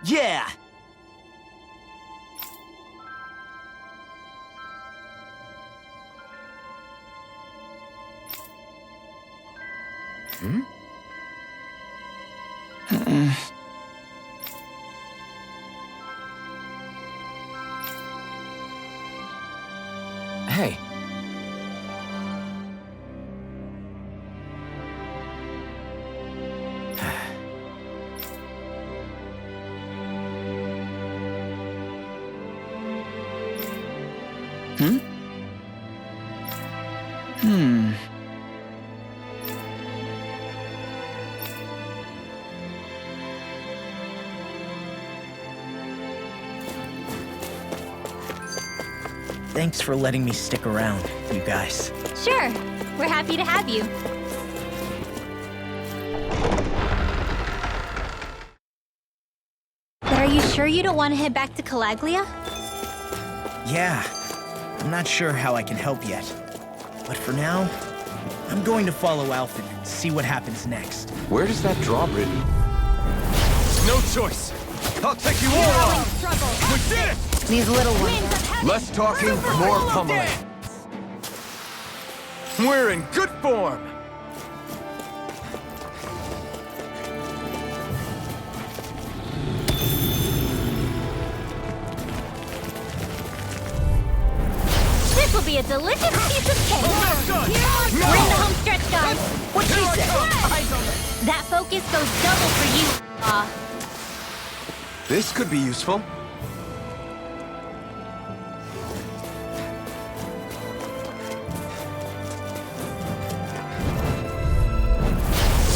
Yeah! Hey. Thanks for letting me stick around, you guys. Sure, we're happy to have you. But are you sure you don't want to head back to Calaglia? Yeah, I'm not sure how I can help yet. But for now, I'm going to follow Alphen and see what happens next. Where does that drawbridge? No choice. I'll take you all on. We did it! These little ones. Less talking, more pummeling. We're in good form. This will be a delicious piece of cake. We're in the home stretch, guys. What she said? That focus goes double for you. This could be useful.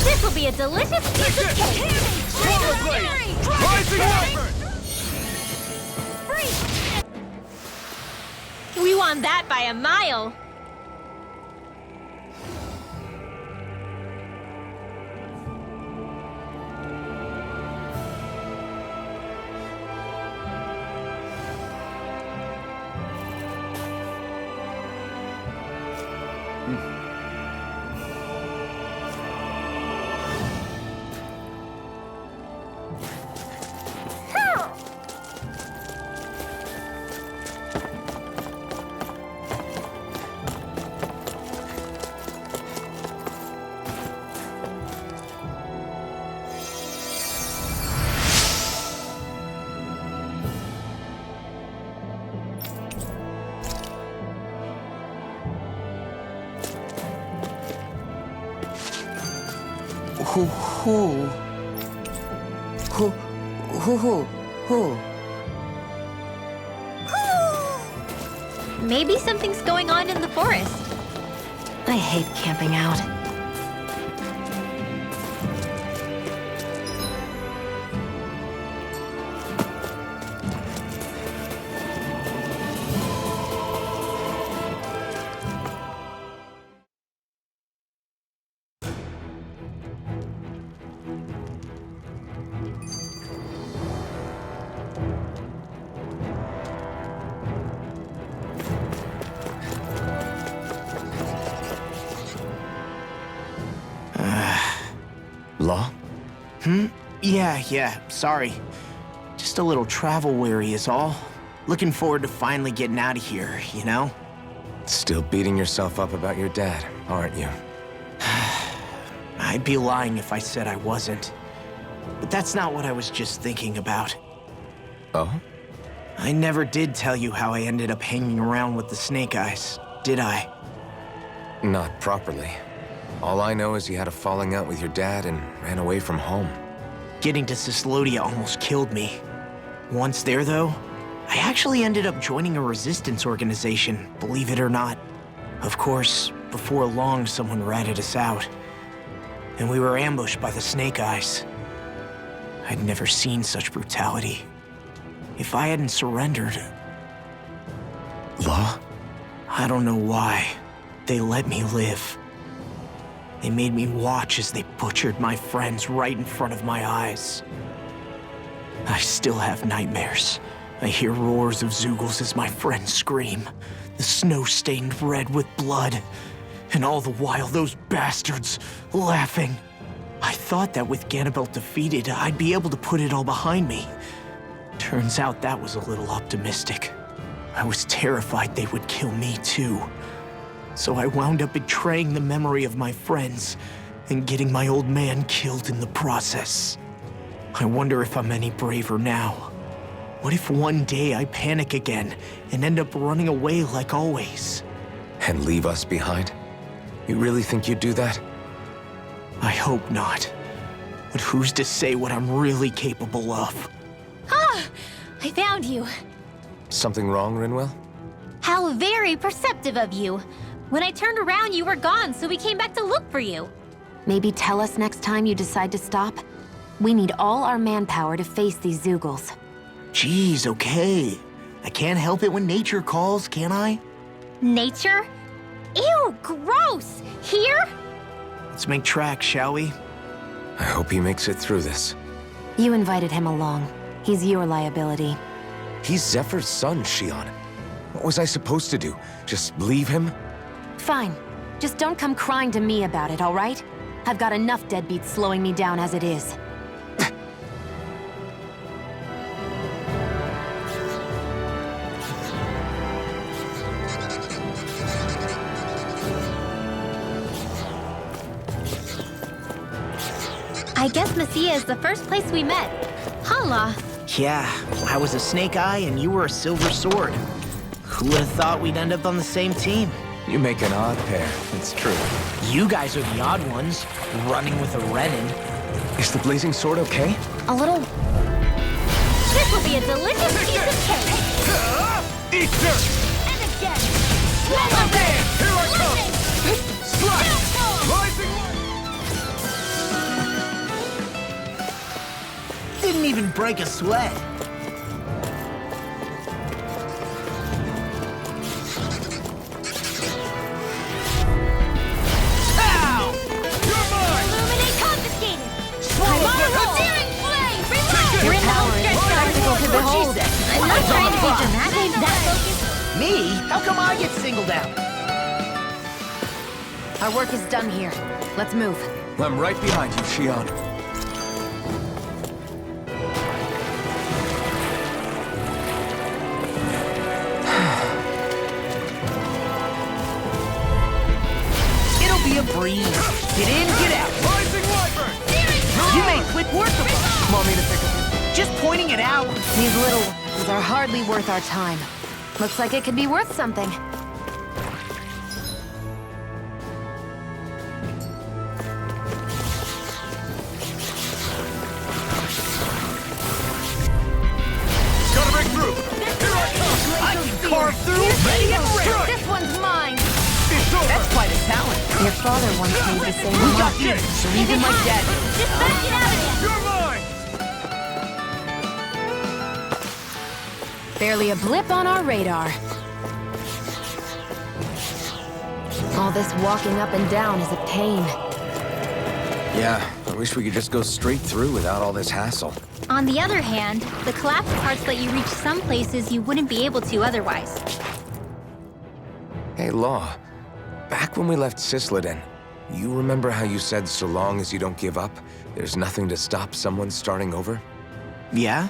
This will be a delicious piece of cake. Swallow blade! Rising Wyvern! We won that by a mile. Maybe something's going on in the forest. I hate camping out. Law? Yeah, sorry. Just a little travel weary is all. Looking forward to finally getting out of here, you know? Still beating yourself up about your dad, aren't you? I'd be lying if I said I wasn't. But that's not what I was just thinking about. Oh? I never did tell you how I ended up hanging around with the Snake Eyes, did I? Not properly. All I know is you had a falling out with your dad and ran away from home. Getting to Cyslodia almost killed me. Once there, though, I actually ended up joining a resistance organization, believe it or not. Of course, before long, someone ratted us out. And we were ambushed by the Snake Eyes. I'd never seen such brutality. If I hadn't surrendered... Law? I don't know why. They let me live. They made me watch as they butchered my friends right in front of my eyes. I still have nightmares. I hear roars of Zeugles as my friends scream, the snow stained red with blood. And all the while, those bastards laughing. I thought that with Ganabelt defeated, I'd be able to put it all behind me. Turns out that was a little optimistic. I was terrified they would kill me too. So I wound up betraying the memory of my friends and getting my old man killed in the process. I wonder if I'm any braver now. What if one day I panic again and end up running away like always? And leave us behind? You really think you'd do that? I hope not. But who's to say what I'm really capable of? Ah! I found you. Something wrong, Rinwell? How very perceptive of you. When I turned around, you were gone, so we came back to look for you. Maybe tell us next time you decide to stop? We need all our manpower to face these Zeugles. Geez, okay. I can't help it when nature calls, can I? Nature? Ew, gross! Here? Let's make tracks, shall we? I hope he makes it through this. You invited him along. He's your liability. He's Zephyr's son, Shion. What was I supposed to do? Just leave him? Fine. Just don't come crying to me about it, all right? I've got enough deadbeats slowing me down as it is. I guess Messia is the first place we met. Hala. Yeah, I was a Snake Eye and you were a Silver Sword. Who would have thought we'd end up on the same team? You make an odd pair, it's true. You guys are the odd ones, running with a Renin. Is the Blazing Sword okay? A little... This will be a delicious piece of cake. Eat dirt! And again. Swallow man! Here I come! Lightning. Slash! Rising light! Didn't even break a sweat. Ow! You're mine! Illuminate confiscated. Swallow Marvel the daring flame. Reload. Your We're in the power home is stretch. practical to behold. I'm not trying to be dramatic. That focus. Me? How come I get singled out? Our work is done here. Let's move. I'm right behind you, Shion. It'll be a breeze. Get in, get out. Rising wyvern! You made quick work of us. Want me to pick up? Just pointing it out. These little ones are hardly worth our time. Looks like it could be worth something. Gotta break through! Here I come! I can carve through ready and ready. This one's mine! It's over! That's quite a talent. Your father once made the same We got remark. this, so even my dad. Just back it out again. You're mine! Barely a blip on our radar. All this walking up and down is a pain. Yeah, I wish we could just go straight through without all this hassle. On the other hand, the collapsed parts let you reach some places you wouldn't be able to otherwise. Hey, Law. Back when we left Cisleden, you remember how you said so long as you don't give up, there's nothing to stop someone starting over? Yeah?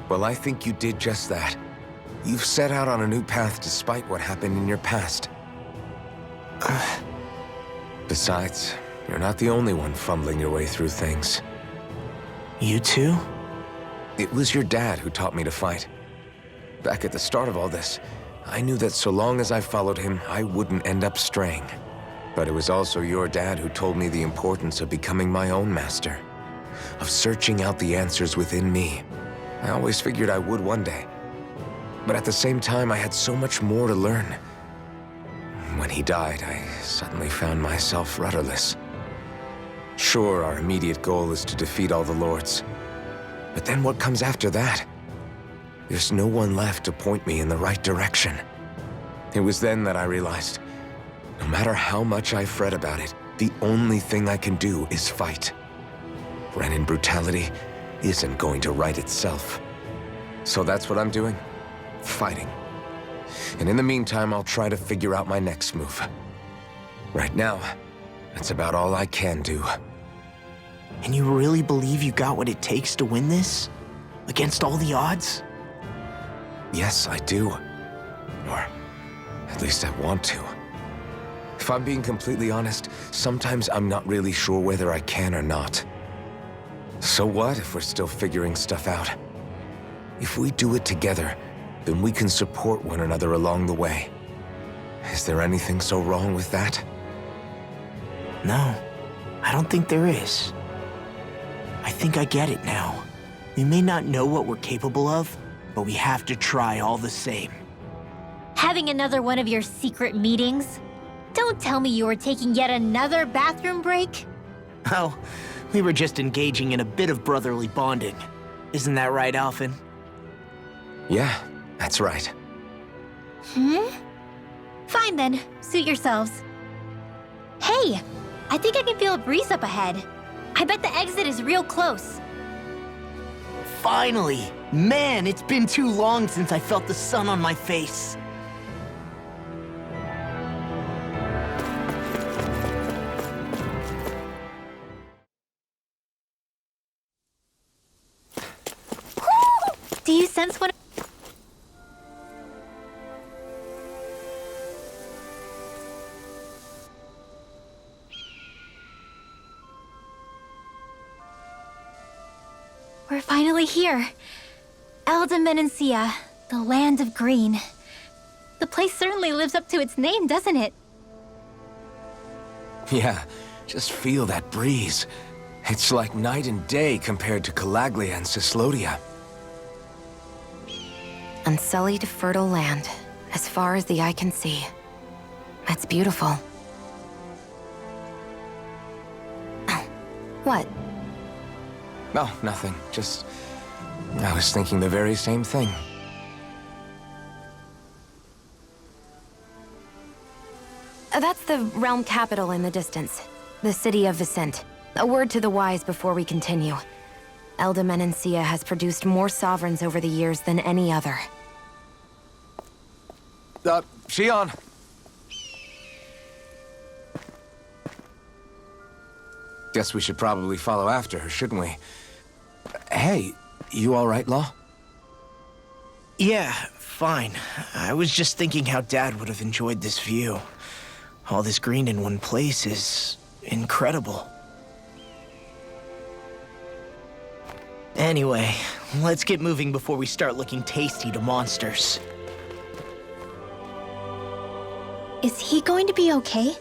Well, I think you did just that. You've set out on a new path despite what happened in your past. Besides, you're not the only one fumbling your way through things. You too? It was your dad who taught me to fight. Back at the start of all this, I knew that so long as I followed him, I wouldn't end up straying. But it was also your dad who told me the importance of becoming my own master, of searching out the answers within me. I always figured I would one day. But at the same time, I had so much more to learn. When he died, I suddenly found myself rudderless. Sure, our immediate goal is to defeat all the lords. But then what comes after that? There's no one left to point me in the right direction. It was then that I realized, no matter how much I fret about it, the only thing I can do is fight. Renin brutality isn't going to right itself. So that's what I'm doing. Fighting. And in the meantime, I'll try to figure out my next move. Right now, that's about all I can do. And you really believe you got what it takes to win this? Against all the odds? Yes, I do. Or at least I want to. If I'm being completely honest, sometimes I'm not really sure whether I can or not. So what if we're still figuring stuff out? If we do it together, then we can support one another along the way. Is there anything so wrong with that? No, I don't think there is. I think I get it now. We may not know what we're capable of, but we have to try all the same. Having another one of your secret meetings? Don't tell me you were taking yet another bathroom break? Oh, we were just engaging in a bit of brotherly bonding. Isn't that right, Alphen? Yeah, that's right. Fine then, suit yourselves. Hey, I think I can feel a breeze up ahead. I bet the exit is real close. Finally! Man, it's been too long since I felt the sun on my face. Do you sense what? We're finally here. Elde Menancia, the land of green. The place certainly lives up to its name, doesn't it? Yeah, just feel that breeze. It's like night and day compared to Calaglia and Cyslodia. Unsullied, fertile land, as far as the eye can see. It's beautiful. Oh, what? No, nothing. Just... I was thinking the very same thing. That's the realm capital in the distance. The city of Vicent. A word to the wise before we continue. Elde Menancia has produced more sovereigns over the years than any other. Shionne! Guess we should probably follow after her, shouldn't we? Hey, you all right, Law? Yeah, fine. I was just thinking how Dad would have enjoyed this view. All this green in one place is incredible. Anyway, let's get moving before we start looking tasty to monsters. Is he going to be okay?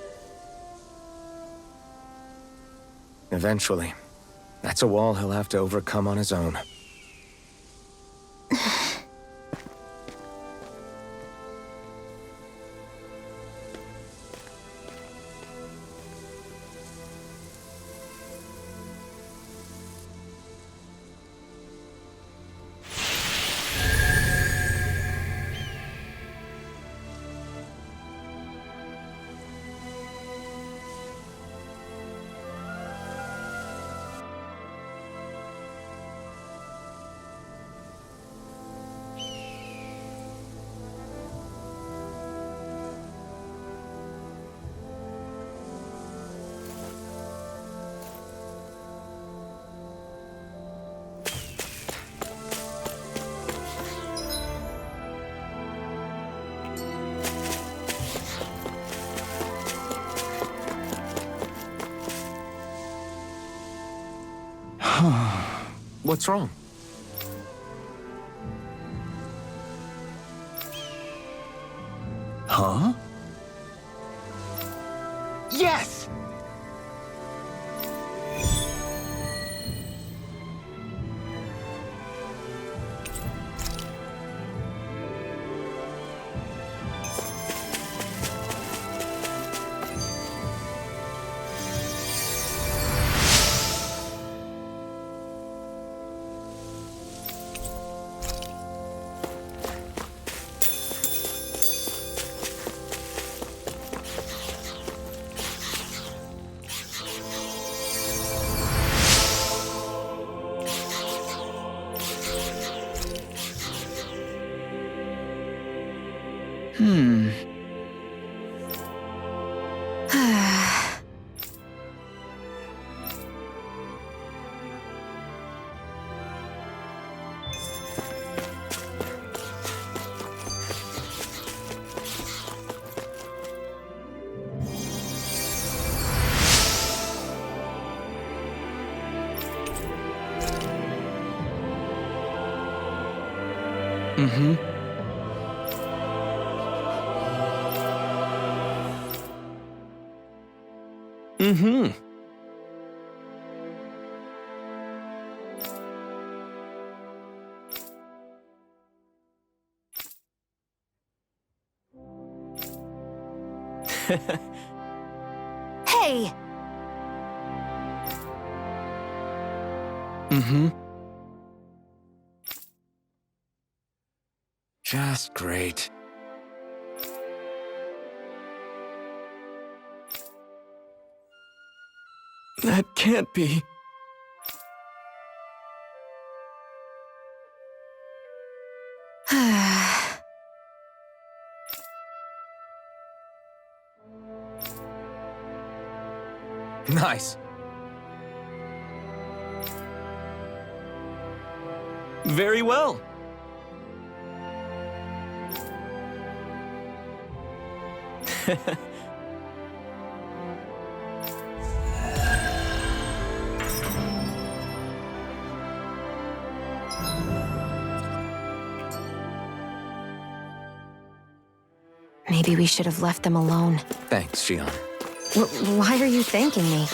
Eventually. That's a wall he'll have to overcome on his own. What's wrong? Huh? Yes! Hey! Just great. That can't be. Nice. Very well. Maybe we should have left them alone. Thanks, Xion. Why are you thanking me?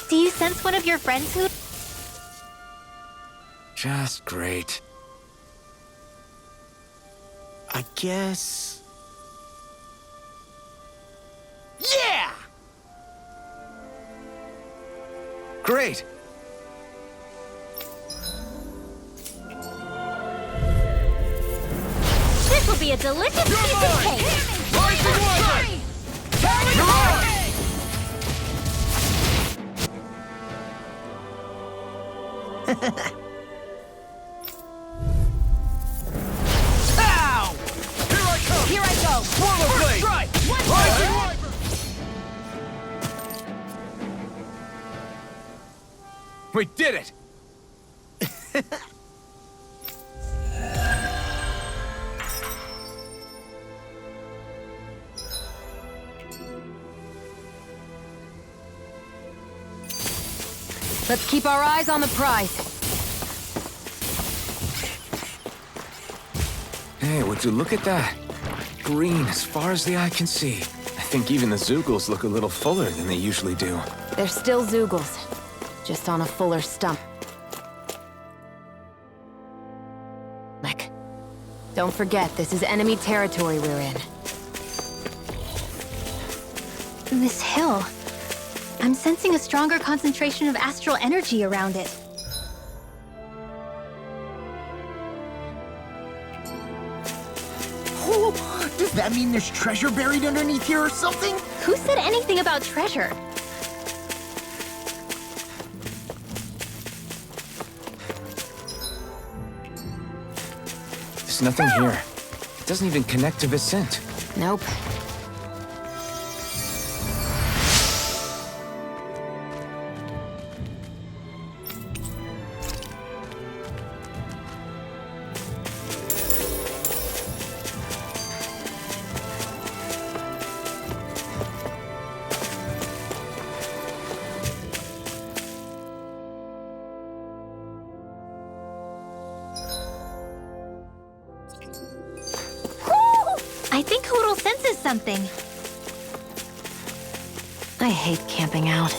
Do you sense one of your friends who... Just great. I guess... Yeah! Great! This will be a delicious piece of cake! Ow! Here I go! Swallow blade! We did it! Let's keep our eyes on the prize. Hey, would you look at that? Green as far as the eye can see. I think even the Zeugles look a little fuller than they usually do. They're still Zeugles, just on a fuller stump. Don't forget, this is enemy territory we're in. This hill... I'm sensing a stronger concentration of astral energy around it. Oh, does that mean there's treasure buried underneath here or something? Who said anything about treasure? There's nothing here. It doesn't even connect to Vicent. Nope. I think Hootle senses something. I hate camping out.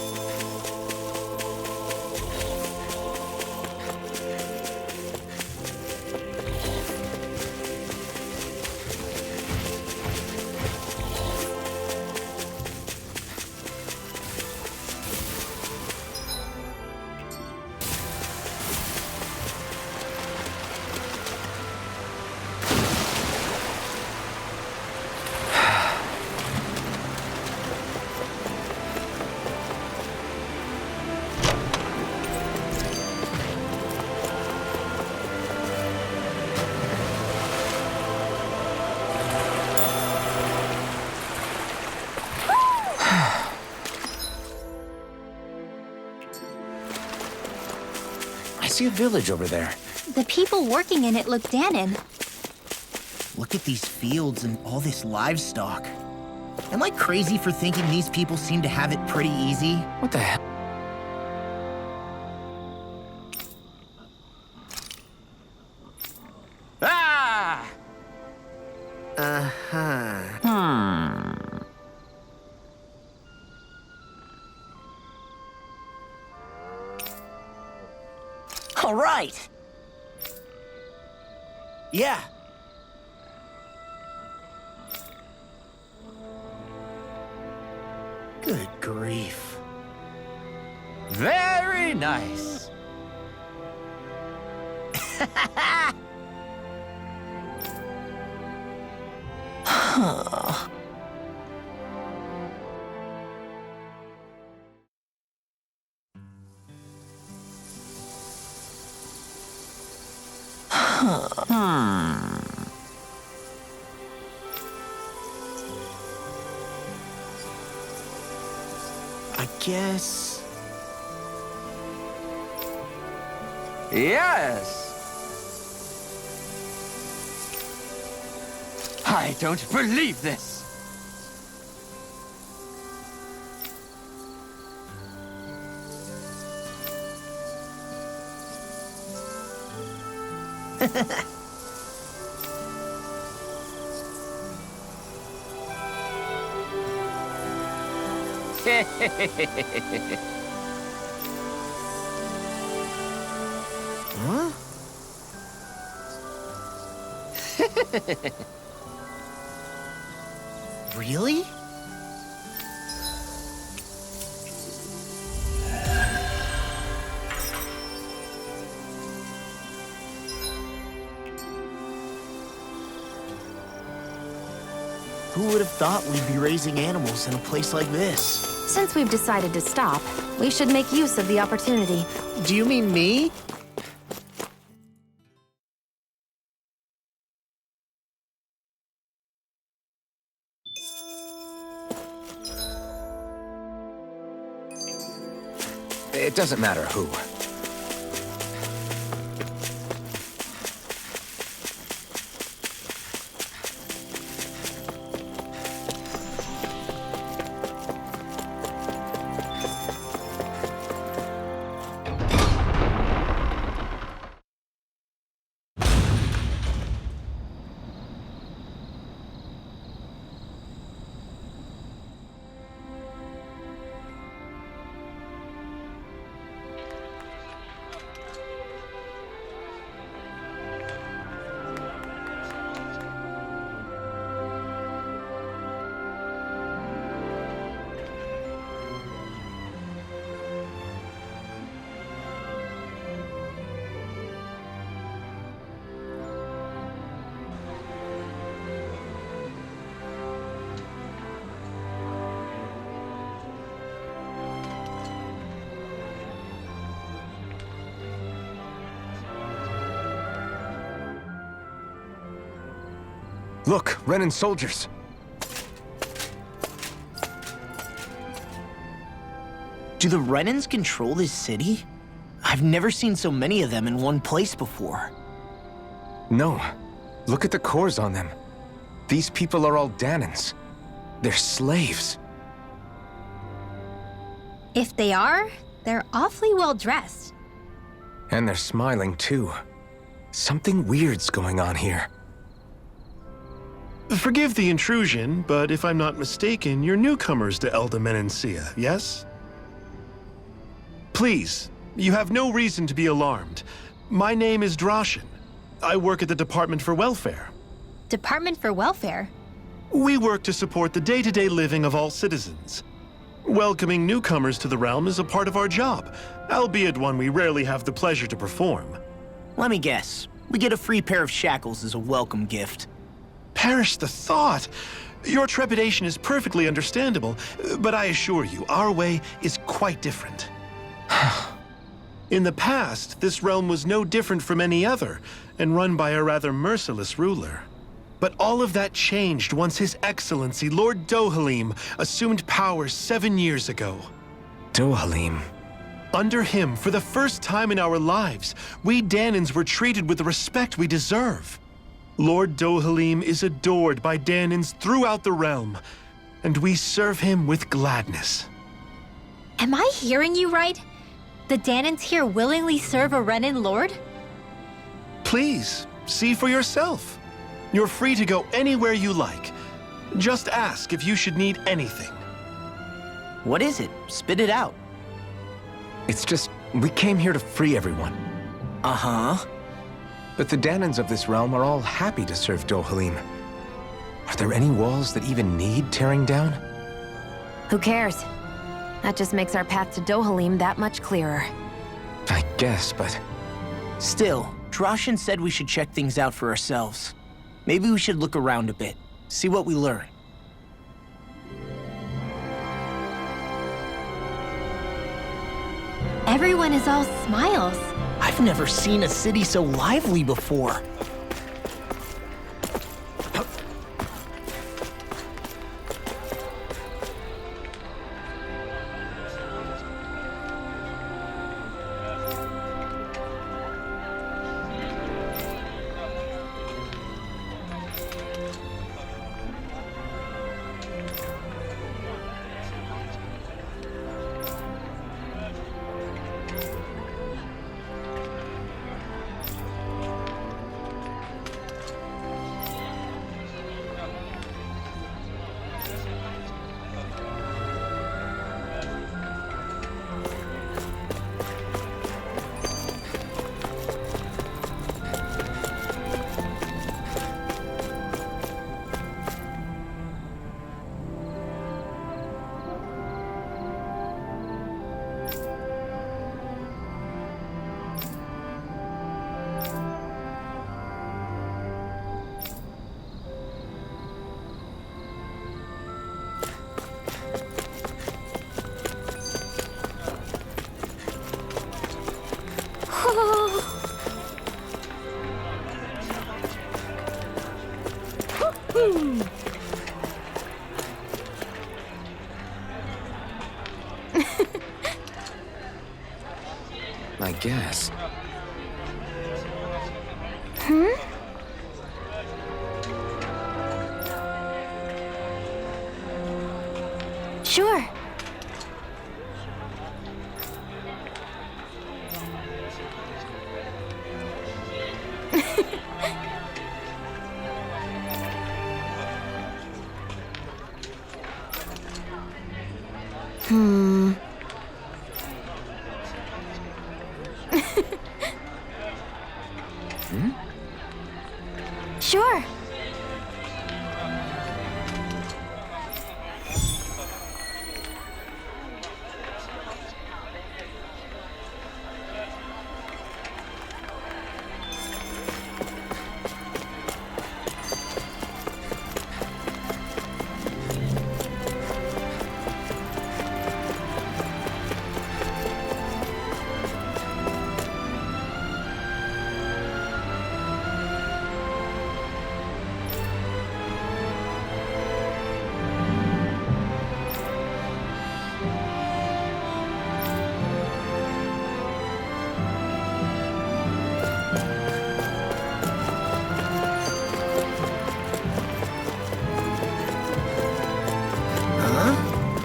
I see a village over there. The people working in it look Dahnan. Look at these fields and all this livestock. Am I crazy for thinking these people seem to have it pretty easy? What the hell? Ah! Uh-huh. All right. Yeah. Good grief. Very nice. I guess... Yes. I don't believe this. Huh? Really? Who would have thought we'd be raising animals in a place like this? Since we've decided to stop, we should make use of the opportunity. Do you mean me? It doesn't matter who. Look, Renan soldiers. Do the Renans control this city? I've never seen so many of them in one place before. No. Look at the cores on them. These people are all Dahnans. They're slaves. If they are, they're awfully well dressed. And they're smiling too. Something weird's going on here. Forgive the intrusion, but if I'm not mistaken, you're newcomers to Elde Menancia, yes? Please, you have no reason to be alarmed. My name is Drashin. I work at the Department for Welfare. Department for Welfare? We work to support the day-to-day living of all citizens. Welcoming newcomers to the realm is a part of our job, albeit one we rarely have the pleasure to perform. Let me guess. We get a free pair of shackles as a welcome gift. Perish the thought! Your trepidation is perfectly understandable, but I assure you, our way is quite different. In the past, this realm was no different from any other, and run by a rather merciless ruler. But all of that changed once His Excellency, Lord Dohalim, assumed power 7 years ago. Dohalim. Under him, for the first time in our lives, we Dahnans were treated with the respect we deserve. Lord Dohalim is adored by Dahnans throughout the realm, and we serve him with gladness. Am I hearing you right? The Dahnans here willingly serve a Renan lord? Please, see for yourself. You're free to go anywhere you like. Just ask if you should need anything. What is it? Spit it out. It's just, we came here to free everyone. Uh-huh. But the Dahnans of this realm are all happy to serve Dohalim. Are there any walls that even need tearing down? Who cares? That just makes our path to Dohalim that much clearer. I guess, but... Still, Droshin said we should check things out for ourselves. Maybe we should look around a bit, see what we learn. Everyone is all smiles. I've never seen a city so lively before. I guess. Sure. Sure.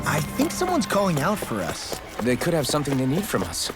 I think someone's calling out for us. They could have something they need from us.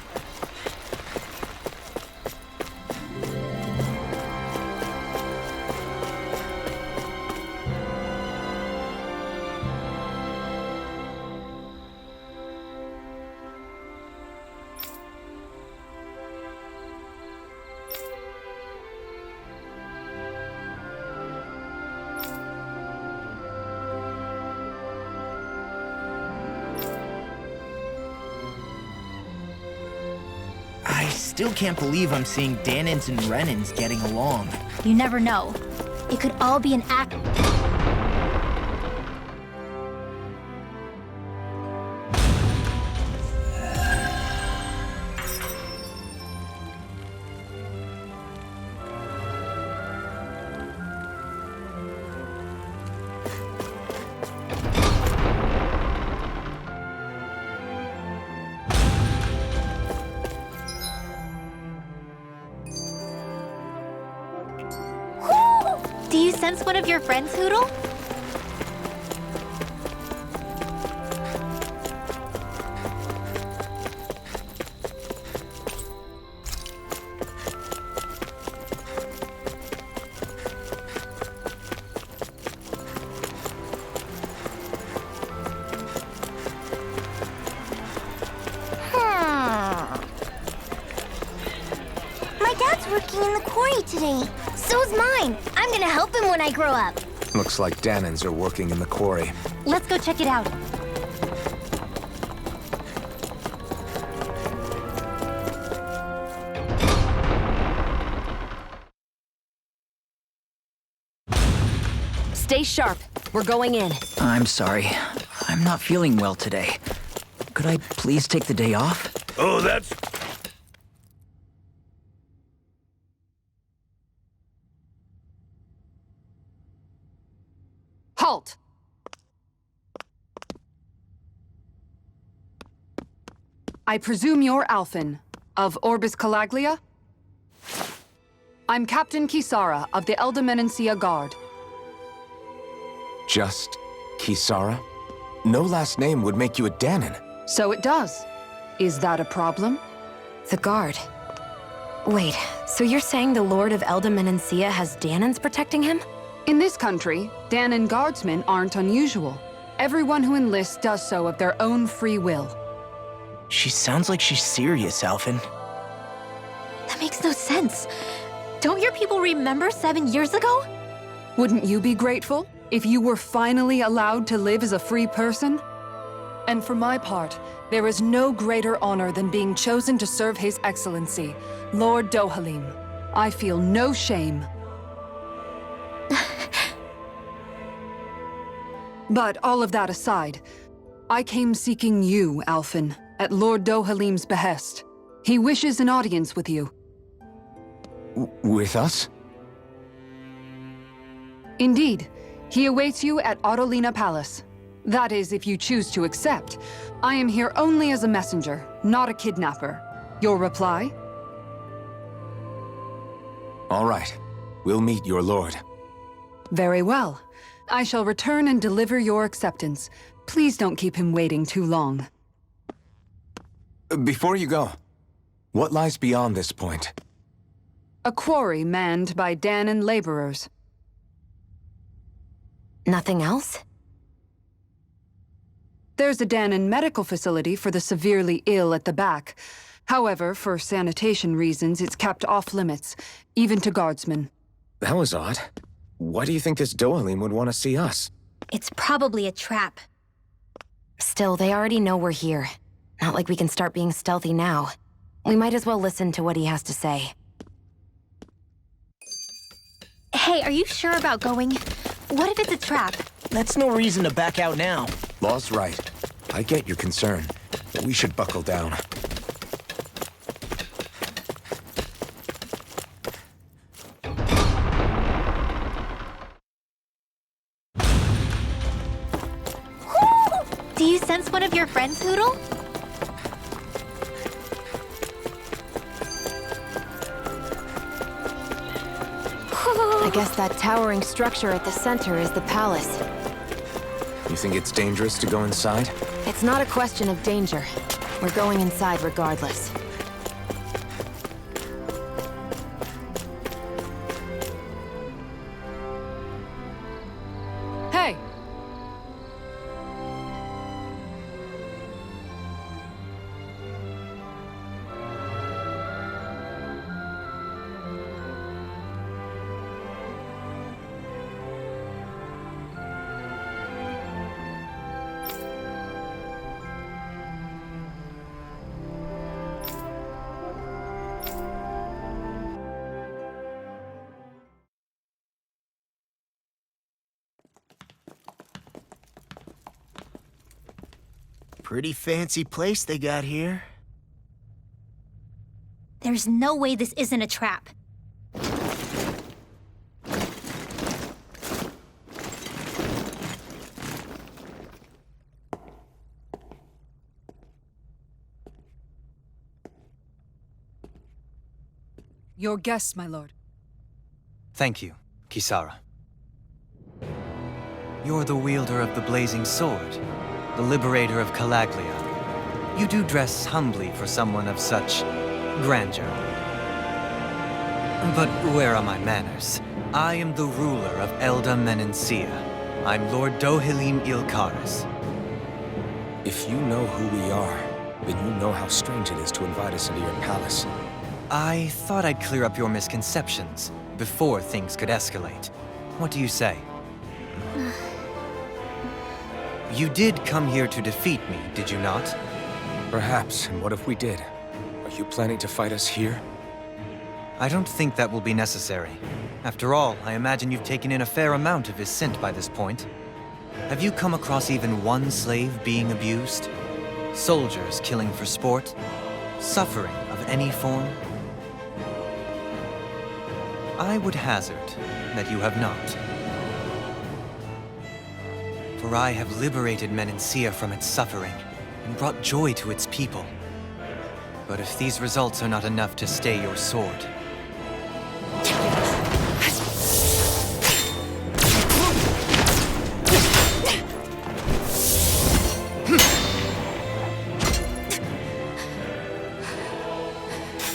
I still can't believe I'm seeing Dahnans and Renans getting along. You never know. It could all be an act. sense one of your friends, Hootle? My dad's working in the quarry today. So's mine. I'm gonna help him when I grow up. Looks like Danans are working in the quarry. Let's go check it out. Stay sharp. We're going in. I'm sorry. I'm not feeling well today. Could I please take the day off? Oh, that's... Halt! I presume you're Alphen, of Orbis Calaglia? I'm Captain Kisara of the Elder Guard. Just Kisara? No last name would make you a Danan. So it does. Is that a problem? The guard. Wait, so you're saying the Lord of Elder Menancia has Danans protecting him? In this country, Danan guardsmen aren't unusual. Everyone who enlists does so of their own free will. She sounds like she's serious, Alphen. That makes no sense. Don't your people remember 7 years ago? Wouldn't you be grateful if you were finally allowed to live as a free person? And for my part, there is no greater honor than being chosen to serve His Excellency, Lord Dohalim. I feel no shame. But all of that aside, I came seeking you, Alphen, at Lord Dohalim's behest. He wishes an audience with you. With us? Indeed. He awaits you at Autolina Palace. That is, if you choose to accept. I am here only as a messenger, not a kidnapper. Your reply? All right. We'll meet your lord. Very well. I shall return and deliver your acceptance. Please don't keep him waiting too long. Before you go, what lies beyond this point? A quarry manned by Danan laborers. Nothing else? There's a Danan medical facility for the severely ill at the back. However, for sanitation reasons, it's kept off limits, even to guardsmen. That was odd. Why do you think this Dohalim would want to see us? It's probably a trap. Still, they already know we're here. Not like we can start being stealthy now. We might as well listen to what he has to say. Hey, are you sure about going? What if it's a trap? That's no reason to back out now. Law's right. I get your concern, but we should buckle down. Do you sense one of your friends, Hootle? I guess that towering structure at the center is the palace. You think it's dangerous to go inside? It's not a question of danger. We're going inside regardless. Hey! Pretty fancy place they got here. There's no way this isn't a trap. Your guests, my lord. Thank you, Kisara. You're the wielder of the blazing sword, the liberator of Calaglia. You do dress humbly for someone of such grandeur. But where are my manners? I am the ruler of Elda Menencia. I'm Lord Dohalim Ilkaris. If you know who we are, then you know how strange it is to invite us into your palace. I thought I'd clear up your misconceptions before things could escalate. What do you say? You did come here to defeat me, did you not? Perhaps, and what if we did? Are you planning to fight us here? I don't think that will be necessary. After all, I imagine you've taken in a fair amount of his scent by this point. Have you come across even one slave being abused? Soldiers killing for sport? Suffering of any form? I would hazard that you have not. For I have liberated Menencia from its suffering and brought joy to its people. But if these results are not enough to stay your sword,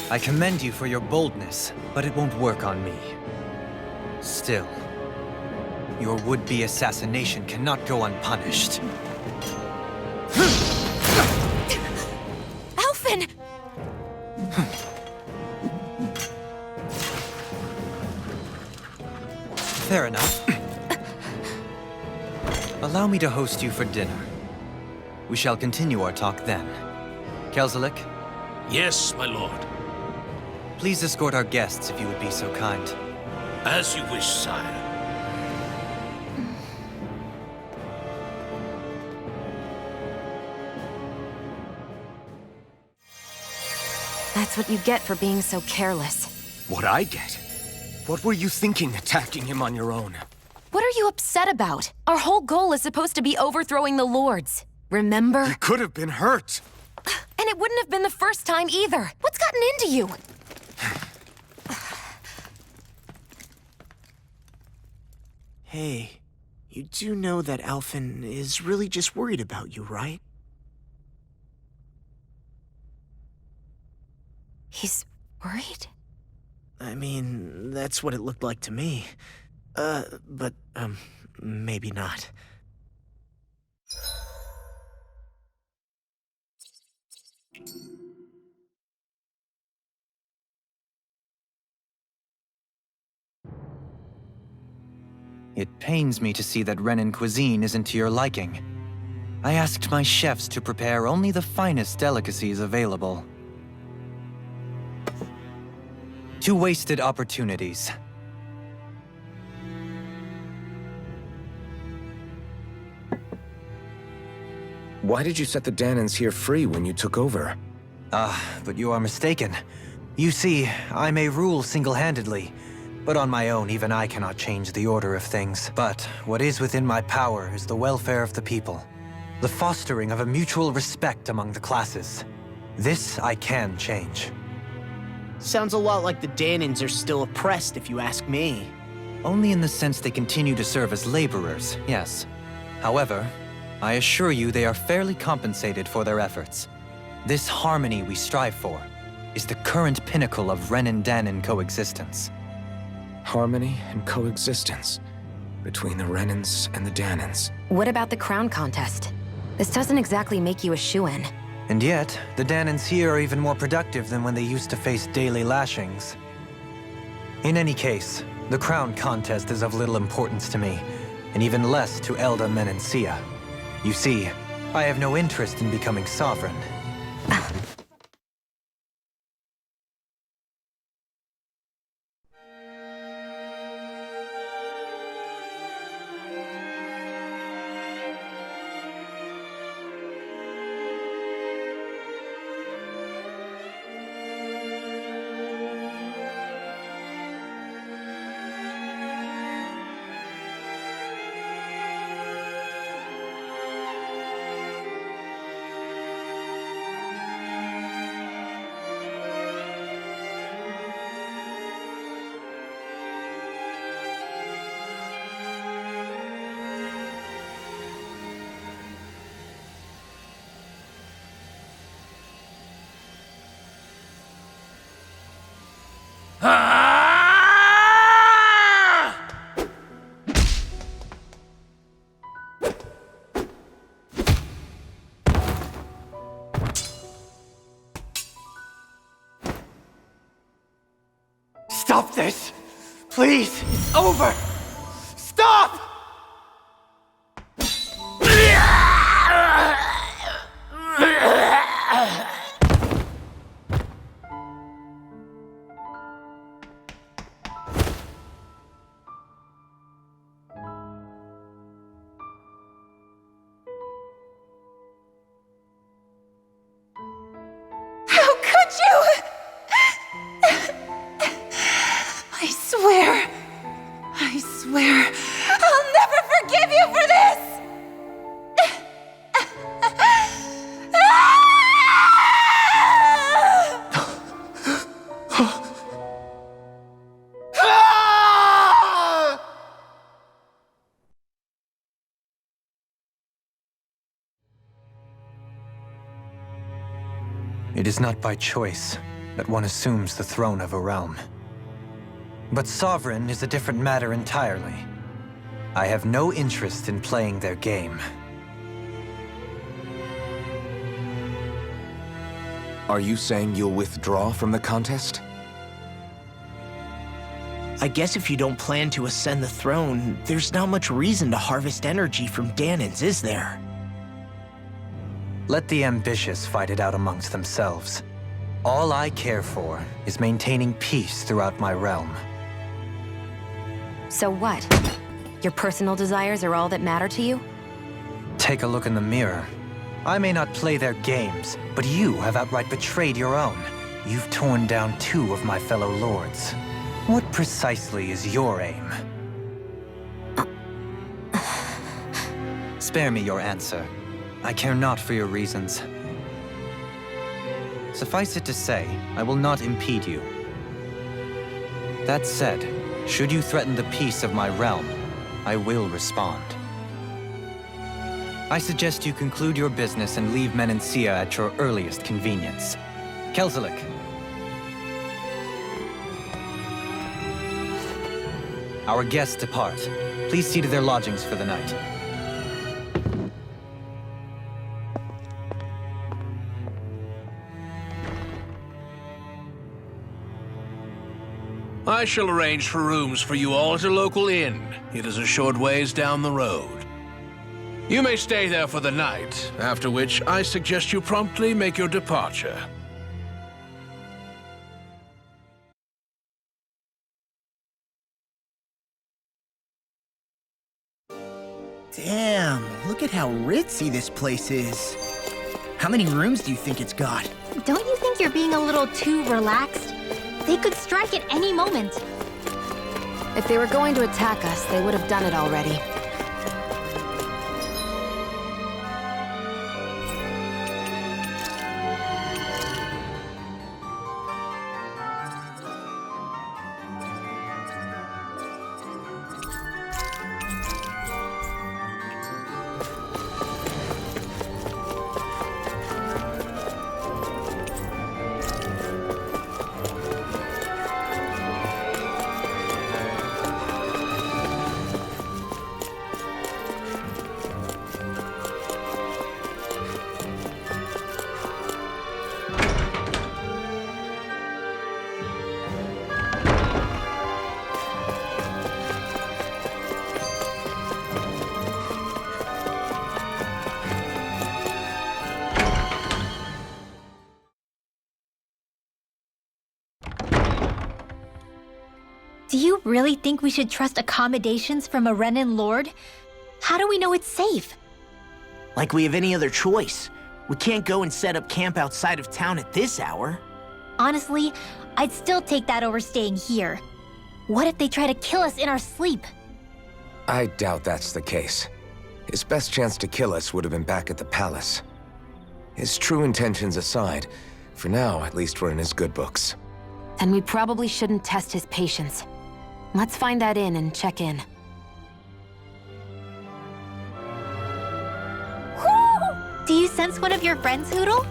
I commend you for your boldness, but it won't work on me. Still, your would-be assassination cannot go unpunished. Alphen! Fair enough. Allow me to host you for dinner. We shall continue our talk then. Kelzelik, Yes, my lord. please escort our guests if you would be so kind. As you wish, sire. That's what you get for being so careless. What I get? What were you thinking, attacking him on your own? What are you upset about? Our whole goal is supposed to be overthrowing the Lords. Remember? He could have been hurt. And it wouldn't have been the first time either. What's gotten into you? Hey, you do know that Alphen is really just worried about you, right? He's worried? I mean, that's what it looked like to me. But maybe not. It pains me to see that Renan cuisine isn't to your liking. I asked my chefs to prepare only the finest delicacies available. 2 wasted opportunities. Why did you set the Danans here free when you took over? But you are mistaken. You see, I may rule single-handedly, but on my own, even I cannot change the order of things. But what is within my power is the welfare of the people, the fostering of a mutual respect among the classes. This I can change. Sounds a lot like the Danans are still oppressed, if you ask me. Only in the sense they continue to serve as laborers, yes. However, I assure you they are fairly compensated for their efforts. This harmony we strive for is the current pinnacle of Renan-Danan coexistence. Harmony and coexistence between the Renans and the Danans. What about the crown contest? This doesn't exactly make you a shoo-in. And yet, the Danans here are even more productive than when they used to face daily lashings. In any case, the crown contest is of little importance to me, and even less to Elda Menencia. You see, I have no interest in becoming sovereign. Stop this! Please! It's over! Stop! How could you? I swear, I'll never forgive you for this! It is not by choice that one assumes the throne of a realm. But sovereign is a different matter entirely. I have no interest in playing their game. Are you saying you'll withdraw from the contest? I guess if you don't plan to ascend the throne, there's not much reason to harvest energy from Dahnans, is there? Let the ambitious fight it out amongst themselves. All I care for is maintaining peace throughout my realm. So what? Your personal desires are all that matter to you? Take a look in the mirror. I may not play their games, but you have outright betrayed your own. You've torn down 2 of my fellow lords. What precisely is your aim? Spare me your answer. I care not for your reasons. Suffice it to say, I will not impede you. That said, should you threaten the peace of my realm, I will respond. I suggest you conclude your business and leave Menancia at your earliest convenience. Kelzelik. Our guests depart. Please see to their lodgings for the night. I shall arrange for rooms for you all at a local inn. It is a short ways down the road. You may stay there for the night, after which I suggest you promptly make your departure. Damn, look at how ritzy this place is. How many rooms do you think it's got? Don't you think you're being a little too relaxed? They could strike at any moment. If they were going to attack us, they would have done it already. Do you really think we should trust accommodations from a Renan lord? How do we know it's safe? Like we have any other choice. We can't go and set up camp outside of town at this hour. Honestly, I'd still take that over staying here. What if they try to kill us in our sleep? I doubt that's the case. His best chance to kill us would have been back at the palace. His true intentions aside, for now, at least we're in his good books. Then we probably shouldn't test his patience. Let's find that inn and check in. Do you sense one of your friends, Hootle?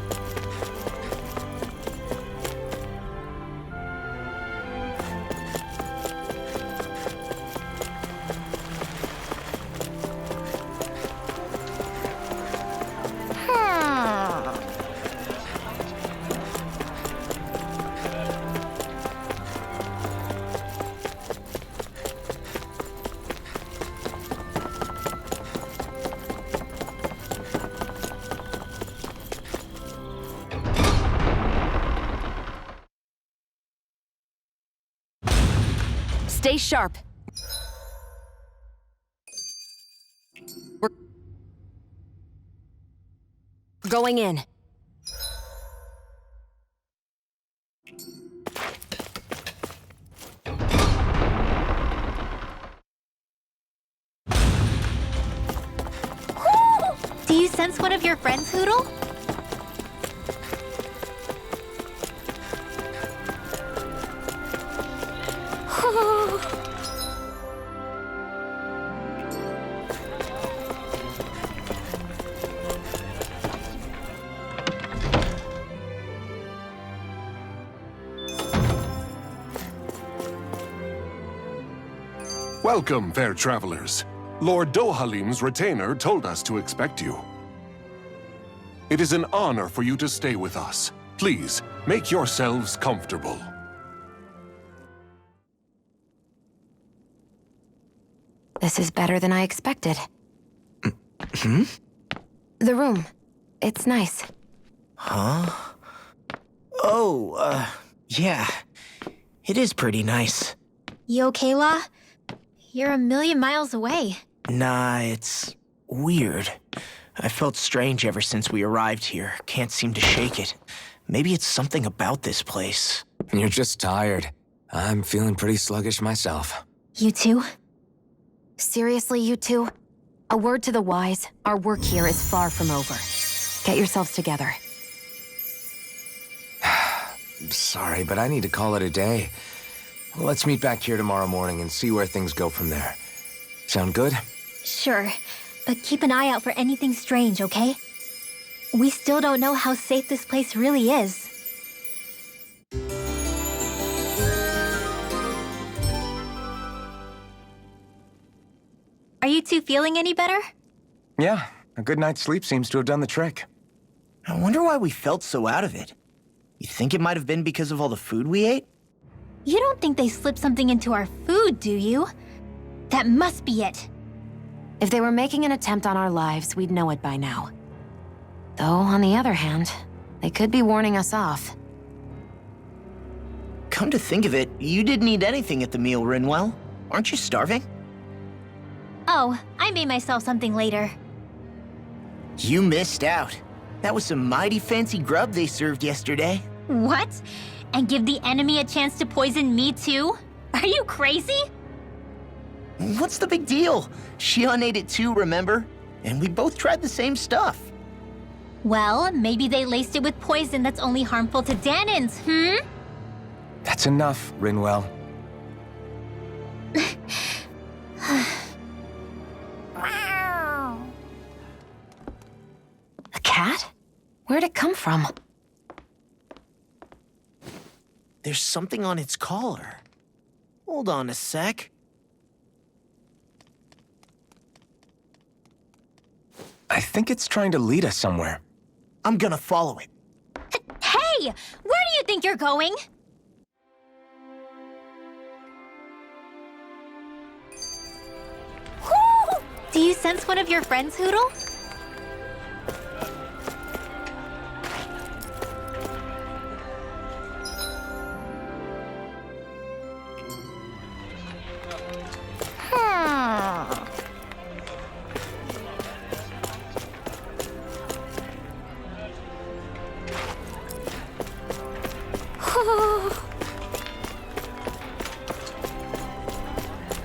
Stay sharp. We're going in. Do you sense one of your friends, Hootle? Welcome, fair travelers. Lord Dohalim's retainer told us to expect you. It is an honor for you to stay with us. Please, make yourselves comfortable. This is better than I expected. The room. It's nice. Huh? Oh, yeah. It is pretty nice. You okay, La? You're a million miles away. Nah, it's weird. I felt strange ever since we arrived here. Can't seem to shake it. Maybe it's something about this place. You're just tired. I'm feeling pretty sluggish myself. You too? Seriously, you two? A word to the wise, our work here is far from over. Get yourselves together. Sorry, but I need to call it a day. Let's meet back here tomorrow morning and see where things go from there. Sound good? Sure, but keep an eye out for anything strange, okay? We still don't know how safe this place really is. Are you two feeling any better? Yeah, a good night's sleep seems to have done the trick. I wonder why we felt so out of it. You think it might have been because of all the food we ate? You don't think they slipped something into our food, do you? That must be it. If they were making an attempt on our lives, we'd know it by now. Though, on the other hand, they could be warning us off. Come to think of it, you didn't eat anything at the meal, Rinwell. Aren't you starving? Oh, I made myself something later. You missed out. That was some mighty fancy grub they served yesterday. What? And give the enemy a chance to poison me too? Are you crazy? What's the big deal? Shion ate it too, remember? And we both tried the same stuff. Well, maybe they laced it with poison that's only harmful to Danins, That's enough, Rinwell. A cat? Where'd it come from? There's something on its collar. Hold on a sec. I think it's trying to lead us somewhere. I'm gonna follow it. Hey! Where do you think you're going? Whoo! Do you sense one of your friends, Hootle?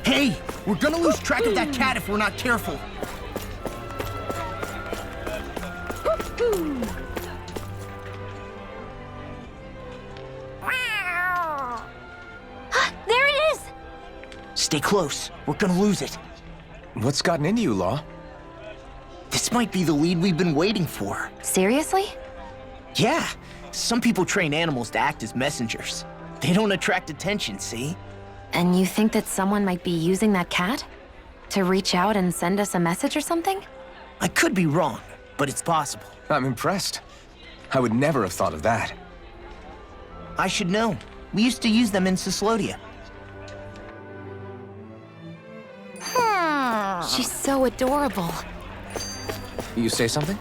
Hey! We're gonna lose track of that cat if we're not careful. There it is! Stay close. We're gonna lose it. What's gotten into you, Law? This might be the lead we've been waiting for. Seriously? Yeah. Some people train animals to act as messengers. They don't attract attention, see? And you think that someone might be using that cat? To reach out and send us a message or something? I could be wrong, but it's possible. I'm impressed. I would never have thought of that. I should know. We used to use them in Cyslodia. She's so adorable. You say something?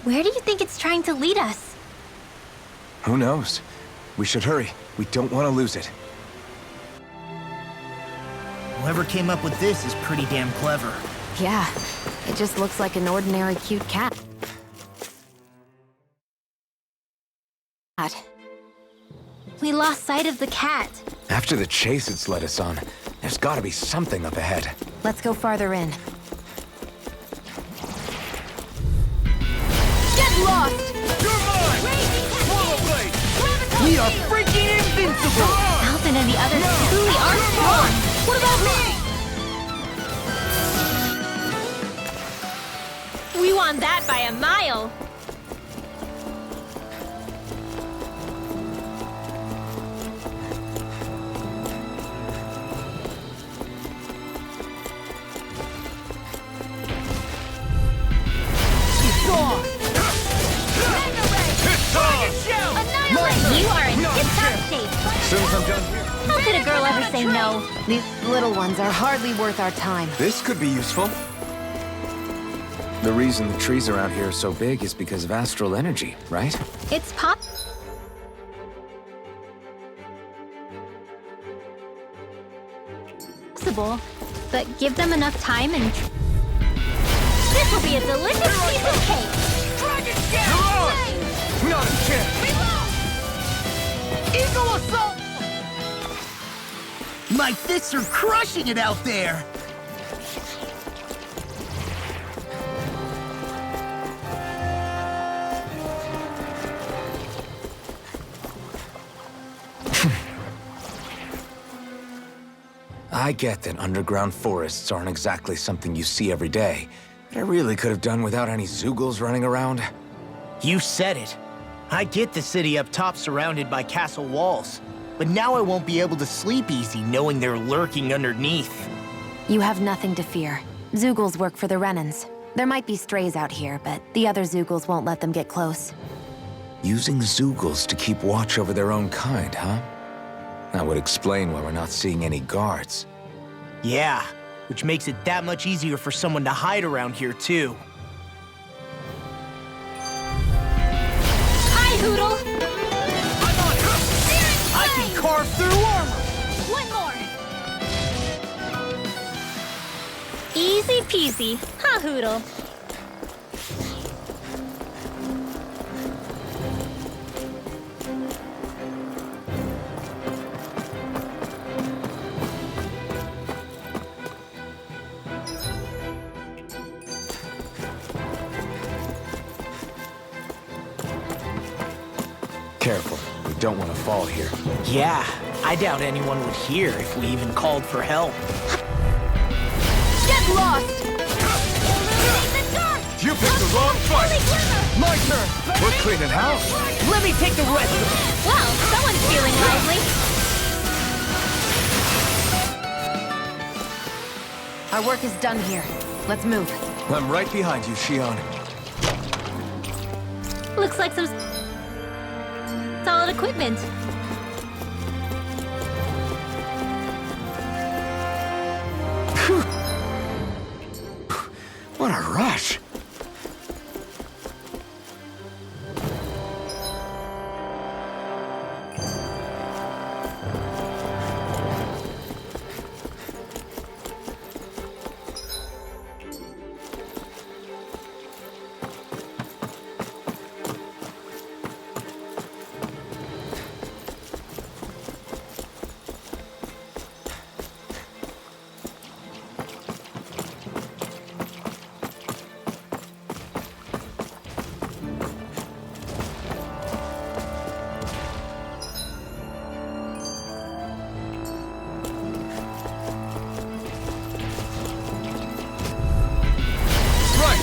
Where do you think it's trying to lead us? Who knows? We should hurry. We don't want to lose it. Whoever came up with this is pretty damn clever. Yeah, it just looks like an ordinary cute cat. We lost sight of the cat. After the chase it's led us on, there's gotta be something up ahead. Let's go farther in. Get lost! We are freaking invincible! Alden and the others truly are strong. What about me? We won that by a mile. You are in tip-top shape. Soon as I'm done here. How could a girl ever say no? These little ones are hardly worth our time. This could be useful. The reason the trees around here are so big is because of astral energy, right? It's possible, but give them enough time and... This will be a delicious piece of cake! Not a chance! Eagle assault! My fists are crushing it out there! I get that underground forests aren't exactly something you see every day, but I really could have done without any Zeugles running around. You said it. I get the city up top surrounded by castle walls, but now I won't be able to sleep easy knowing they're lurking underneath. You have nothing to fear. Zeugles work for the Renans. There might be strays out here, but the other Zeugles won't let them get close. Using Zeugles to keep watch over their own kind, huh? That would explain why we're not seeing any guards. Yeah, which makes it that much easier for someone to hide around here, too. Hi, Hootle! I can carve through armor! One more! Easy peasy, huh, Hootle? Careful, we don't want to fall here. Yeah, I doubt anyone would hear if we even called for help. Get lost! You picked the wrong fight! My turn! We're cleaning house! Let me take the rest of it! Well, someone's feeling lively. Our work is done here. Let's move. I'm right behind you, Shion. Looks like some solid equipment. What a rush!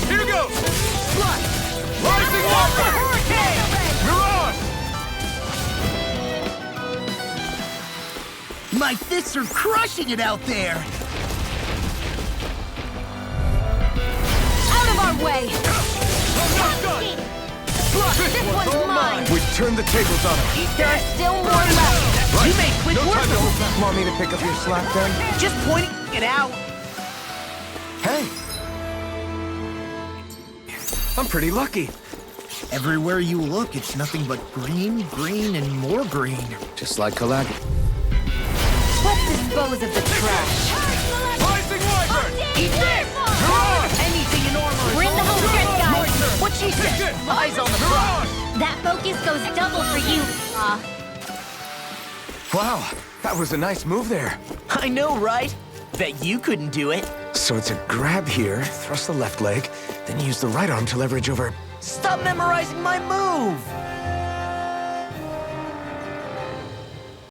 Here goes! Fly! Rising water! Hurricane! You're on! My fists are crushing it out there! Out of our way! This one's mine! We turned the tables on him. There are still more left! Right. You made quick No work time to of hold it. back. Want me to pick up your slack then? Just pointing it out. Hey! I'm pretty lucky. Everywhere you look, it's nothing but green, green, and more green. Just like Kalag. Let's dispose of the trash. Rising Wyvern! Eat this! Anything in armor! We're in the home stretch, guys. What she said! Eyes on the prize! That focus goes double for you. Wow, that was a nice move there. I know, right? Bet you couldn't do it. So it's a grab here, thrust the left leg, then use the right arm to leverage over. Stop memorizing my move!